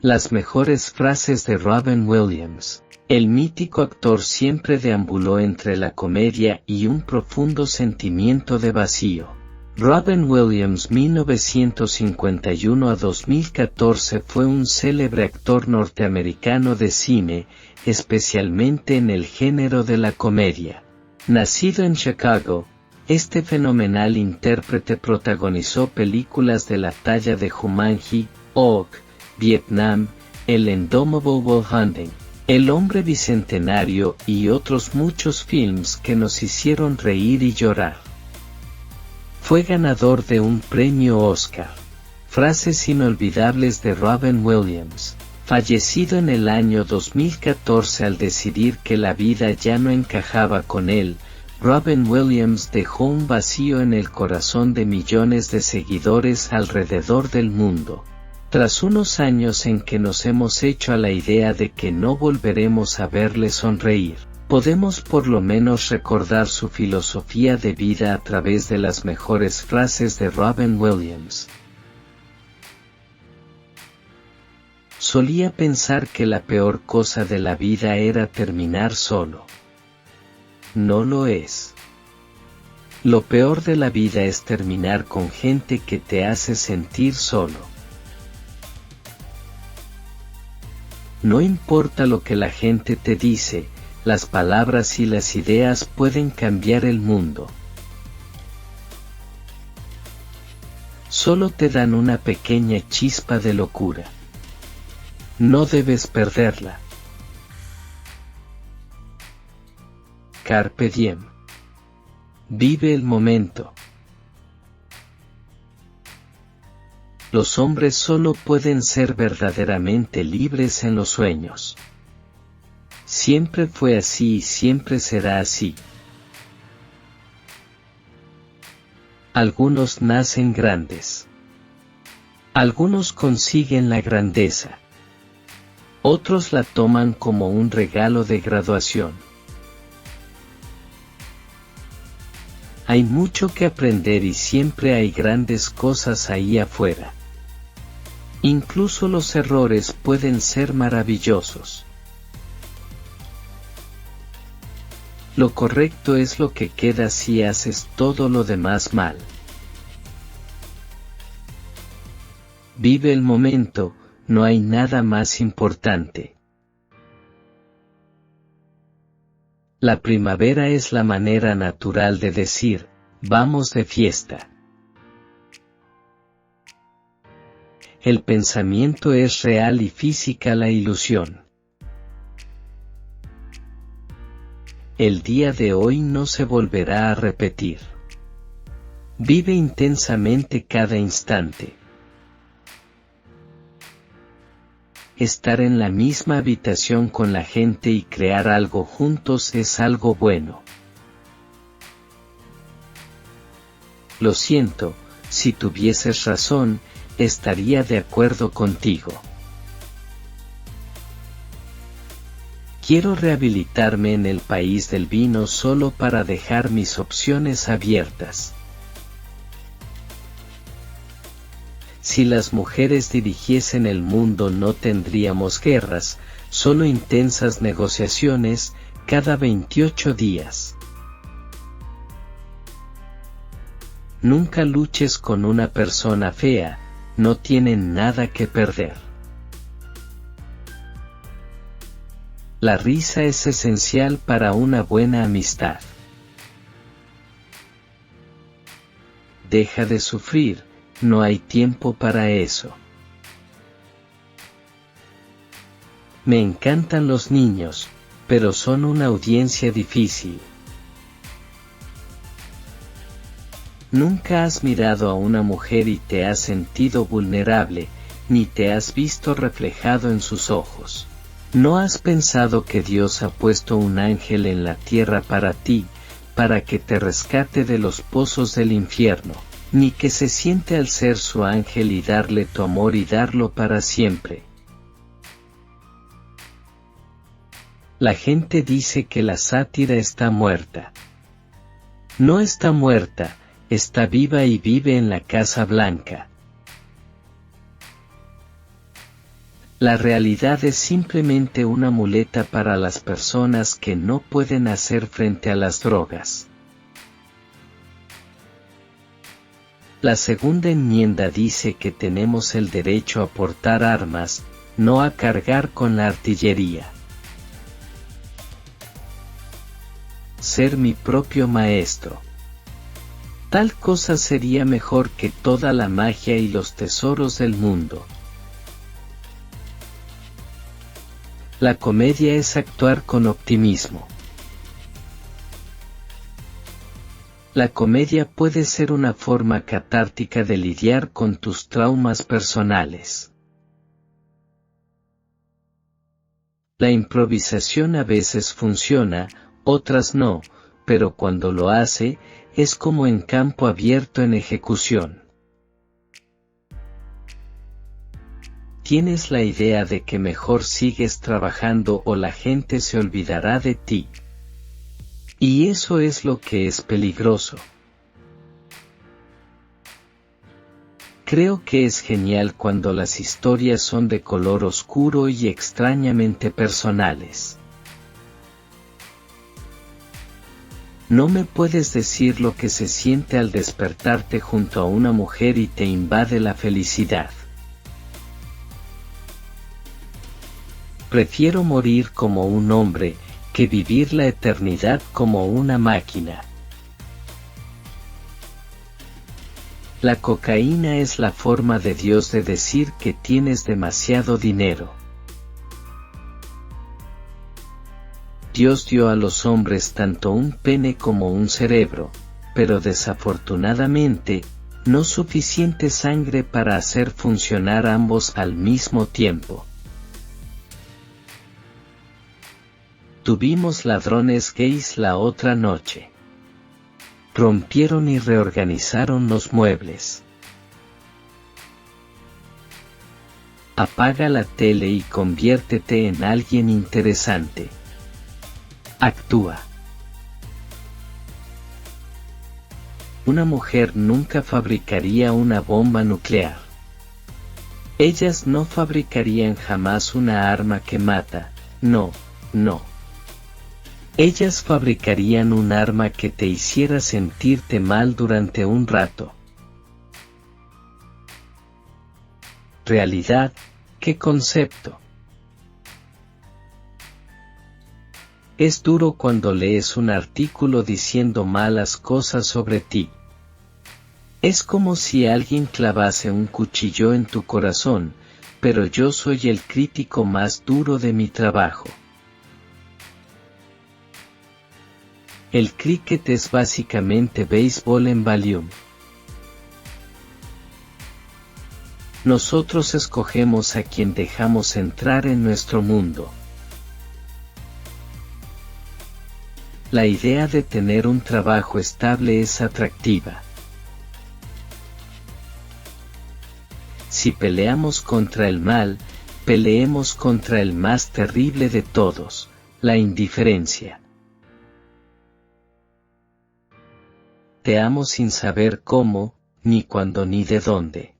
Las mejores frases de Robin Williams. El mítico actor siempre deambuló entre la comedia y un profundo sentimiento de vacío. Robin Williams 1951 a 2014 fue un célebre actor norteamericano de cine, especialmente en el género de la comedia. Nacido en Chicago, este fenomenal intérprete protagonizó películas de la talla de Jumanji, Og, Vietnam, El Indomitable Will Hunting, El Hombre Bicentenario y otros muchos films que nos hicieron reír y llorar. Fue ganador de un premio Oscar. Frases inolvidables de Robin Williams. Fallecido en el año 2014 al decidir que la vida ya no encajaba con él, Robin Williams dejó un vacío en el corazón de millones de seguidores alrededor del mundo. Tras unos años en que nos hemos hecho a la idea de que no volveremos a verle sonreír, podemos por lo menos recordar su filosofía de vida a través de las mejores frases de Robin Williams. Solía pensar que la peor cosa de la vida era terminar solo. No lo es. Lo peor de la vida es terminar con gente que te hace sentir solo. No importa lo que la gente te dice, las palabras y las ideas pueden cambiar el mundo. Solo te dan una pequeña chispa de locura. No debes perderla. Carpe diem. Vive el momento. Los hombres solo pueden ser verdaderamente libres en los sueños. Siempre fue así y siempre será así. Algunos nacen grandes. Algunos consiguen la grandeza. Otros la toman como un regalo de graduación. Hay mucho que aprender y siempre hay grandes cosas ahí afuera. Incluso los errores pueden ser maravillosos. Lo correcto es lo que queda si haces todo lo demás mal. Vive el momento, no hay nada más importante. La primavera es la manera natural de decir, vamos de fiesta. El pensamiento es real y física la ilusión. El día de hoy no se volverá a repetir. Vive intensamente cada instante. Estar en la misma habitación con la gente y crear algo juntos es algo bueno. Lo siento, si tuvieses razón, estaría de acuerdo contigo. Quiero rehabilitarme en el país del vino solo para dejar mis opciones abiertas. Si las mujeres dirigiesen el mundo no tendríamos guerras, solo intensas negociaciones, cada 28 días. Nunca luches con una persona fea, no tienen nada que perder. La risa es esencial para una buena amistad. Deja de sufrir, no hay tiempo para eso. Me encantan los niños, pero son una audiencia difícil. Nunca has mirado a una mujer y te has sentido vulnerable, ni te has visto reflejado en sus ojos. ¿No has pensado que Dios ha puesto un ángel en la tierra para ti, para que te rescate de los pozos del infierno, ni que se siente al ser su ángel y darle tu amor y darlo para siempre? La gente dice que la sátira está muerta. No está muerta, está viva y vive en la Casa Blanca. La realidad es simplemente una muleta para las personas que no pueden hacer frente a las drogas. La segunda enmienda dice que tenemos el derecho a portar armas, no a cargar con la artillería. Ser mi propio maestro. Tal cosa sería mejor que toda la magia y los tesoros del mundo. La comedia es actuar con optimismo. La comedia puede ser una forma catártica de lidiar con tus traumas personales. La improvisación a veces funciona, otras no, pero cuando lo hace, es como en campo abierto en ejecución. Tienes la idea de que mejor sigues trabajando o la gente se olvidará de ti. Y eso es lo que es peligroso. Creo que es genial cuando las historias son de color oscuro y extrañamente personales. No me puedes decir lo que se siente al despertarte junto a una mujer y te invade la felicidad. Prefiero morir como un hombre, que vivir la eternidad como una máquina. La cocaína es la forma de Dios de decir que tienes demasiado dinero. Dios dio a los hombres tanto un pene como un cerebro, pero desafortunadamente, no suficiente sangre para hacer funcionar ambos al mismo tiempo. Tuvimos ladrones gays la otra noche. Rompieron y reorganizaron los muebles. Apaga la tele y conviértete en alguien interesante. Actúa. Una mujer nunca fabricaría una bomba nuclear. Ellas no fabricarían jamás una arma que mata, no. Ellas fabricarían un arma que te hiciera sentirte mal durante un rato. Realidad, ¿qué concepto? Es duro cuando lees un artículo diciendo malas cosas sobre ti. Es como si alguien clavase un cuchillo en tu corazón, pero yo soy el crítico más duro de mi trabajo. El cricket es básicamente béisbol en Valium. Nosotros escogemos a quien dejamos entrar en nuestro mundo. La idea de tener un trabajo estable es atractiva. Si peleamos contra el mal, peleemos contra el más terrible de todos, la indiferencia. Te amo sin saber cómo, ni cuándo ni de dónde.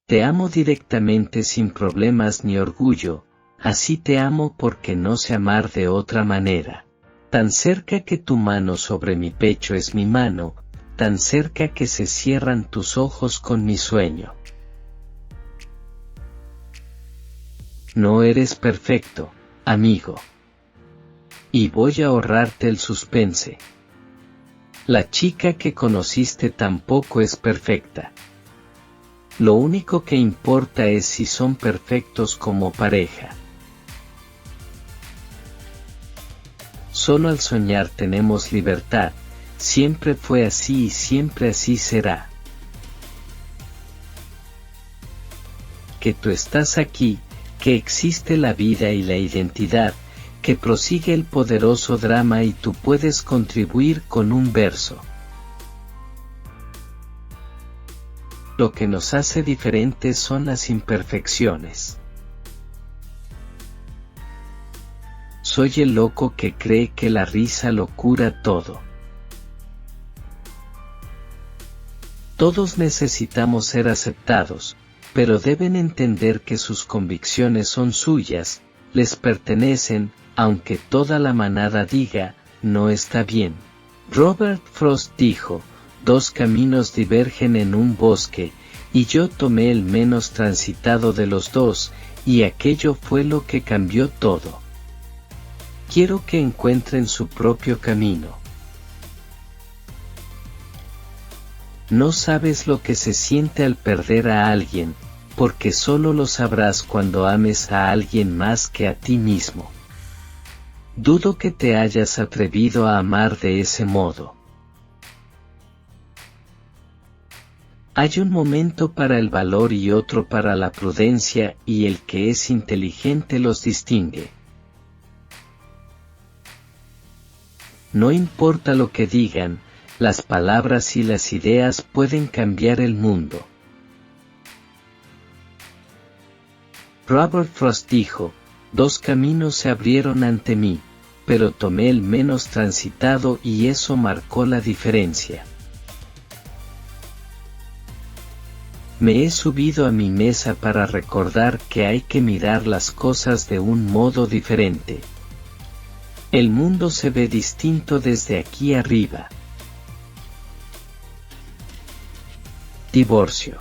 Te amo directamente sin problemas ni orgullo, así te amo porque no sé amar de otra manera. Tan cerca que tu mano sobre mi pecho es mi mano, tan cerca que se cierran tus ojos con mi sueño. No eres perfecto, amigo. Y voy a ahorrarte el suspense. La chica que conociste tampoco es perfecta. Lo único que importa es si son perfectos como pareja. Solo al soñar tenemos libertad, siempre fue así y siempre así será. Que tú estás aquí, que existe la vida y la identidad, que prosigue el poderoso drama y tú puedes contribuir con un verso. Lo que nos hace diferentes son las imperfecciones. Soy el loco que cree que la risa lo cura todo. Todos necesitamos ser aceptados, pero deben entender que sus convicciones son suyas, les pertenecen, aunque toda la manada diga, no está bien. Robert Frost dijo, 2 caminos divergen en un bosque, y yo tomé el menos transitado de los 2, y aquello fue lo que cambió todo. Quiero que encuentren su propio camino. No sabes lo que se siente al perder a alguien, porque solo lo sabrás cuando ames a alguien más que a ti mismo. Dudo que te hayas atrevido a amar de ese modo. Hay un momento para el valor y otro para la prudencia, y el que es inteligente los distingue. No importa lo que digan, las palabras y las ideas pueden cambiar el mundo. Robert Frost dijo, 2 caminos se abrieron ante mí, pero tomé el menos transitado y eso marcó la diferencia. Me he subido a mi mesa para recordar que hay que mirar las cosas de un modo diferente. El mundo se ve distinto desde aquí arriba. Divorcio.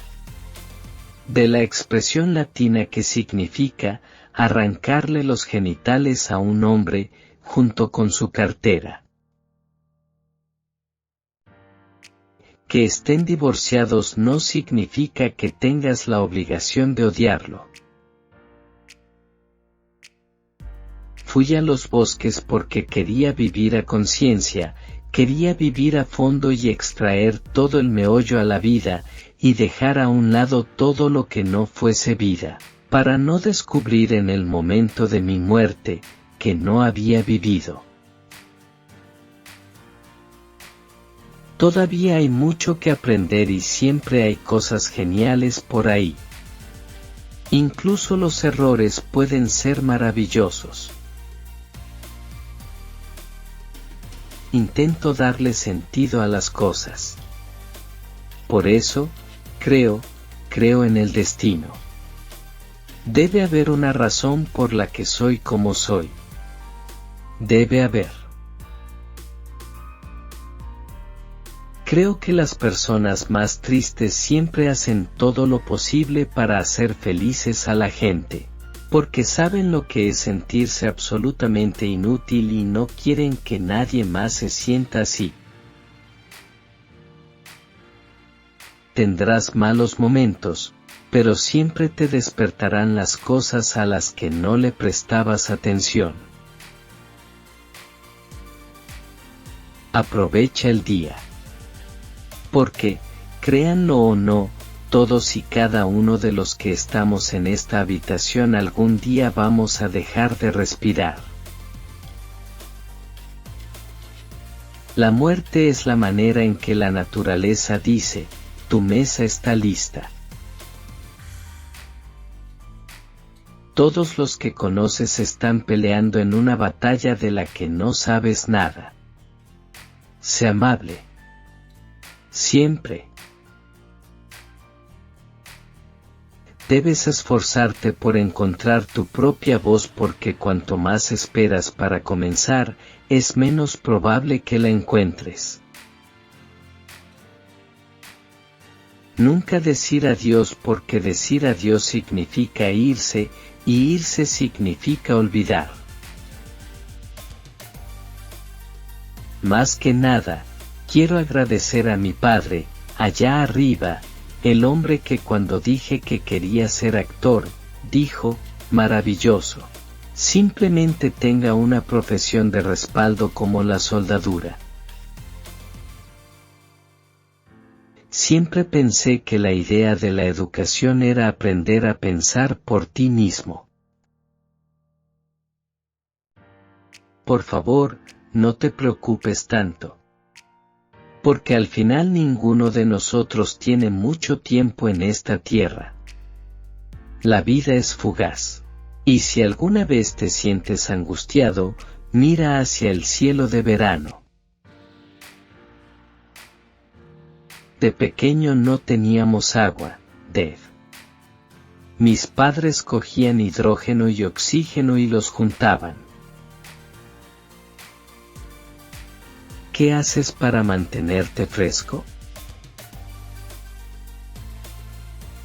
De la expresión latina que significa arrancarle los genitales a un hombre, junto con su cartera. Que estén divorciados no significa que tengas la obligación de odiarlo. Fui a los bosques porque quería vivir a conciencia, quería vivir a fondo y extraer todo el meollo a la vida, y dejar a un lado todo lo que no fuese vida, para no descubrir en el momento de mi muerte, que no había vivido. Todavía hay mucho que aprender y siempre hay cosas geniales por ahí. Incluso los errores pueden ser maravillosos. Intento darle sentido a las cosas. Por eso, creo en el destino. Debe haber una razón por la que soy como soy. Debe haber. Creo que las personas más tristes siempre hacen todo lo posible para hacer felices a la gente, porque saben lo que es sentirse absolutamente inútil y no quieren que nadie más se sienta así. Tendrás malos momentos, pero siempre te despertarán las cosas a las que no le prestabas atención. Aprovecha el día. Porque, créanlo o no, todos y cada uno de los que estamos en esta habitación algún día vamos a dejar de respirar. La muerte es la manera en que la naturaleza dice, tu mesa está lista. Todos los que conoces están peleando en una batalla de la que no sabes nada. Sé amable. Siempre. Debes esforzarte por encontrar tu propia voz porque cuanto más esperas para comenzar, es menos probable que la encuentres. Nunca decir adiós porque decir adiós significa irse, y irse significa olvidar. Más que nada, quiero agradecer a mi padre, allá arriba, el hombre que cuando dije que quería ser actor, dijo, maravilloso. Simplemente tenga una profesión de respaldo como la soldadura. Siempre pensé que la idea de la educación era aprender a pensar por ti mismo. Por favor, no te preocupes tanto. Porque al final ninguno de nosotros tiene mucho tiempo en esta tierra. La vida es fugaz. Y si alguna vez te sientes angustiado, mira hacia el cielo de verano. De pequeño no teníamos agua, Dave. Mis padres cogían hidrógeno y oxígeno y los juntaban. ¿Qué haces para mantenerte fresco?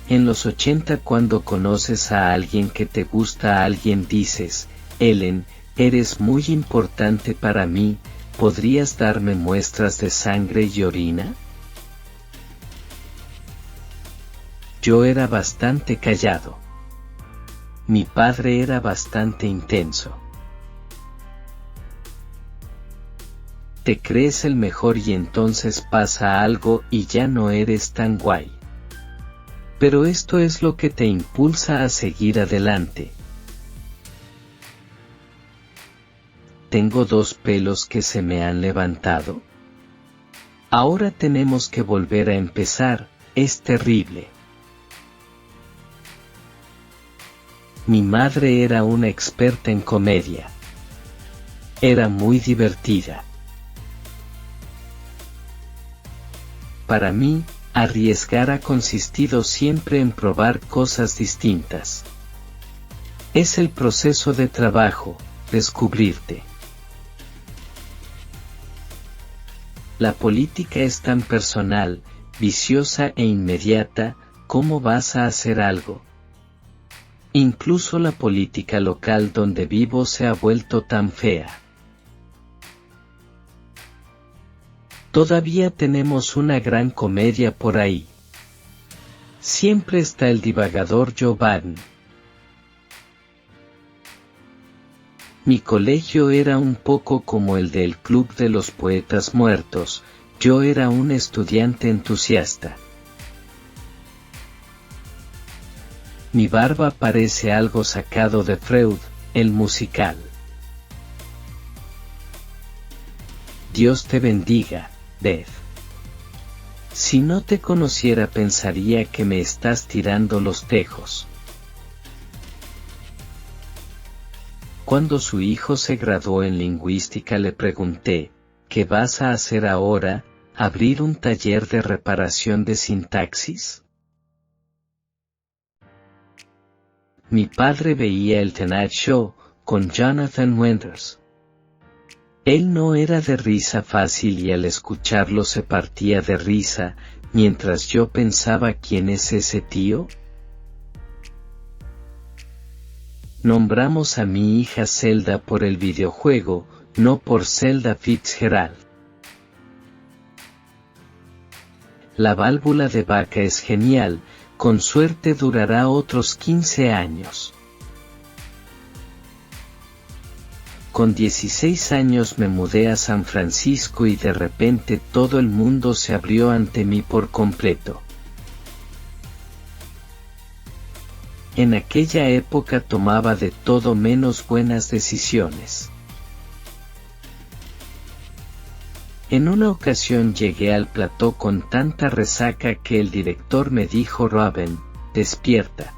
En los 80, cuando conoces a alguien que te gusta a alguien, dices: Ellen, eres muy importante para mí, ¿podrías darme muestras de sangre y orina? Yo era bastante callado. Mi padre era bastante intenso. Te crees el mejor y entonces pasa algo y ya no eres tan guay. Pero esto es lo que te impulsa a seguir adelante. Tengo 2 pelos que se me han levantado. Ahora tenemos que volver a empezar, es terrible. Mi madre era una experta en comedia. Era muy divertida. Para mí, arriesgar ha consistido siempre en probar cosas distintas. Es el proceso de trabajo, descubrirte. La política es tan personal, viciosa e inmediata. ¿Cómo vas a hacer algo? Incluso la política local donde vivo se ha vuelto tan fea. Todavía tenemos una gran comedia por ahí. Siempre está el divagador Joe Biden. Mi colegio era un poco como el del Club de los Poetas Muertos. Yo era un estudiante entusiasta. Mi barba parece algo sacado de Freud, el musical. Dios te bendiga, Beth. Si no te conociera pensaría que me estás tirando los tejos. Cuando su hijo se graduó en lingüística le pregunté: ¿qué vas a hacer ahora? ¿Abrir un taller de reparación de sintaxis? Mi padre veía el Tonight Show con Jonathan Winters. Él no era de risa fácil y al escucharlo se partía de risa, mientras yo pensaba: ¿quién es ese tío? Nombramos a mi hija Zelda por el videojuego, no por Zelda Fitzgerald. La válvula de vaca es genial, con suerte durará otros 15 años. Con 16 años me mudé a San Francisco y de repente todo el mundo se abrió ante mí por completo. En aquella época tomaba de todo menos buenas decisiones. En una ocasión llegué al plató con tanta resaca que el director me dijo: Robin, despierta.